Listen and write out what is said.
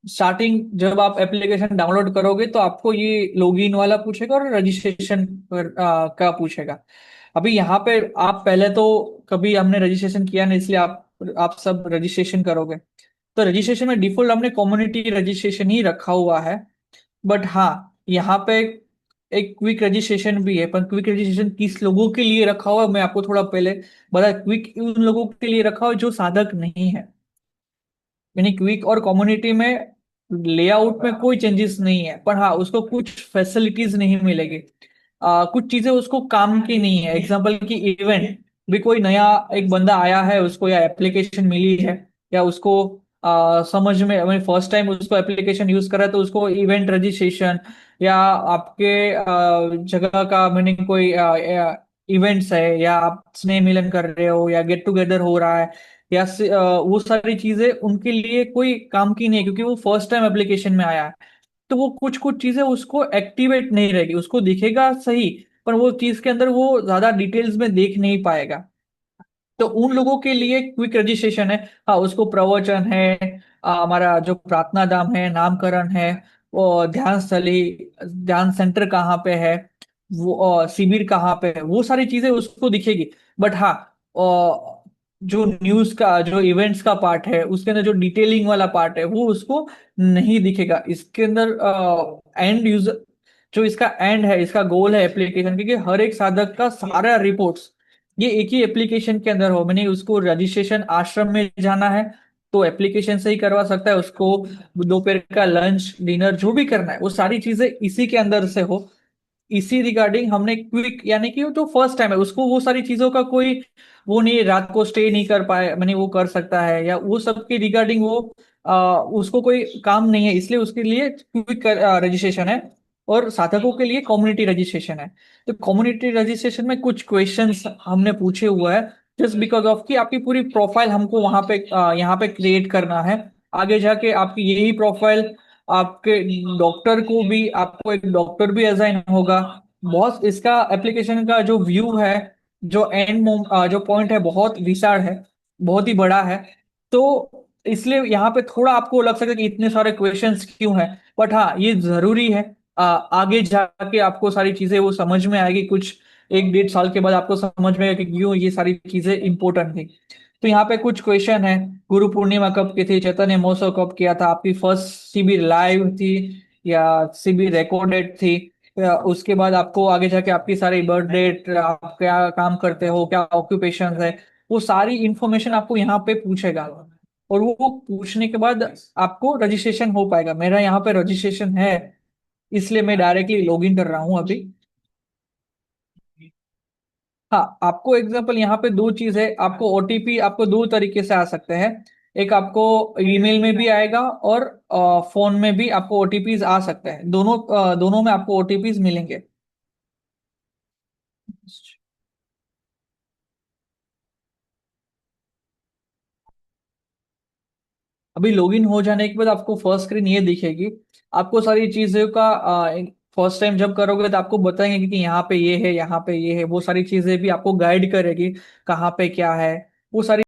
Starting जब आप application download करोगे तो आपको ये लॉगिन वाला पूछेगा और रजिस्ट्रेशन का पूछेगा। अभी यहाँ पे आप पहले तो कभी हमने रजिस्ट्रेशन किया नहीं, इसलिए आप सब रजिस्ट्रेशन करोगे। तो रजिस्ट्रेशन में डिफॉल्ट हमने कम्युनिटी रजिस्ट्रेशन ही रखा हुआ है। बट हाँ, यहाँ पे एक क्विक रजिस्ट्रेशन भी है, पर क्विक रजिस्ट्रेशन किस लोगों के लिए रखा हुआ है मैं आपको थोड़ा पहले बता। क्विक उन लोगों के लिए रखा हुआ है जो साधक नहीं है। यानी क्विक और कम्युनिटी में लेआउट में कोई चेंजेस नहीं है, पर हाँ उसको कुछ फैसिलिटीज नहीं मिलेगी। कुछ चीजें उसको काम की नहीं है। एग्जांपल की इवेंट भी, कोई नया एक बंदा आया है, उसको या एप्लीकेशन मिली है, या उसको समझ में फर्स्ट टाइम उसको एप्लीकेशन यूज करा, तो उसको इवेंट रजिस्ट्रेशन या आपके जगह का मैंने कोई इवेंट्स है, या आप स्नेह मिलन कर रहे हो, या गेट टुगेदर हो रहा है, वो सारी चीजें उनके लिए कोई काम की नहीं है, क्योंकि वो फर्स्ट टाइम एप्लीकेशन में आया है। तो वो कुछ कुछ चीजें उसको एक्टिवेट नहीं रहेगी, उसको दिखेगा सही, पर वो चीज के अंदर वो ज्यादा डिटेल्स में देख नहीं पाएगा। तो उन लोगों के लिए क्विक रजिस्ट्रेशन है। हाँ, उसको प्रवचन है, हमारा जो प्रार्थना धाम है, नामकरण है, वो ध्यान स्थली, ध्यान सेंटर कहाँ पे है, वो शिविर कहाँ पे है, वो सारी चीजें उसको दिखेगी। बट हाँ, जो न्यूज का जो इवेंट्स का पार्ट है, उसके अंदर जो डिटेलिंग वाला पार्ट है वो उसको नहीं दिखेगा। इसके अंदर एंड यूजर, जो इसका एंड है, इसका गोल है एप्लीकेशन, क्योंकि हर एक साधक का सारा रिपोर्ट्स ये एक ही एप्लीकेशन के अंदर हो। मैंने उसको रजिस्ट्रेशन आश्रम में जाना है तो एप्लीकेशन से ही करवा सकता है, उसको दोपहर का लंच डिनर जो भी करना है वो सारी चीजें इसी के अंदर से हो। इसी रिगार्डिंग हमने क्विक, यानी कि वो जो फर्स्ट टाइम है उसको वो सारी चीजों का कोई वो नहीं, रात को स्टे नहीं कर पाए मैंने वो कर सकता है, या वो सब के रिगार्डिंग वो उसको कोई काम नहीं है, इसलिए उसके लिए क्विक रजिस्ट्रेशन है। और साधकों के लिए कम्युनिटी रजिस्ट्रेशन है। तो कम्युनिटी रजिस्ट्रेशन में कुछ क्वेश्चंस हमने पूछे हुआ है, जस्ट बिकॉज ऑफ कि आपकी पूरी प्रोफाइल हमको वहां पे यहाँ पे क्रिएट करना है। आगे जाके आपकी यही प्रोफाइल आपके डॉक्टर को भी, आपको एक डॉक्टर भी असाइन होगा। बहुत इसका एप्लीकेशन का जो व्यू है, जो जो पॉइंट है, बहुत विशाल है, बहुत ही बड़ा है। तो इसलिए यहाँ पे थोड़ा आपको लग सकता है कि इतने सारे क्वेश्चंस क्यों हैं, बट हाँ ये जरूरी है। आगे जाके आपको सारी चीजें वो समझ में आएगी, कुछ एक डेढ़ साल के बाद आपको समझ में आएगा कि क्यों ये सारी चीजें इंपॉर्टेंट थी। तो यहाँ पे कुछ क्वेश्चन है। गुरु पूर्णिमा कब की थी, चैतन्य महोत्सव कब किया था, आपकी फर्स्ट शिविर लाइव थी या शिविर रिकॉर्डेड थी, या उसके बाद आपको आगे जाके आपकी सारी बर्थ डेट, आप क्या काम करते हो, क्या ऑक्यूपेशन है, वो सारी इंफॉर्मेशन आपको यहाँ पे पूछेगा। और वो पूछने के बाद आपको रजिस्ट्रेशन हो पाएगा। मेरा यहाँ पे रजिस्ट्रेशन है, इसलिए मैं डायरेक्टली लॉग इन कर रहा हूँ अभी। हाँ, आपको एग्जांपल यहाँ पे दो चीज है, आपको ओटीपी आपको दो तरीके से आ सकते हैं। एक आपको ईमेल में भी आएगा, और फोन में भी आपको ओटीपीज आ सकते हैं। दोनों में आपको ओटीपीज मिलेंगे। अभी लॉगिन हो जाने के बाद आपको फर्स्ट स्क्रीन ये दिखेगी। आपको सारी चीजों का फर्स्ट टाइम जब करोगे तो आपको बताएंगे कि यहाँ पे ये है, यहाँ पे ये है, वो सारी चीजें भी आपको गाइड करेगी कहाँ पे क्या है, वो सारी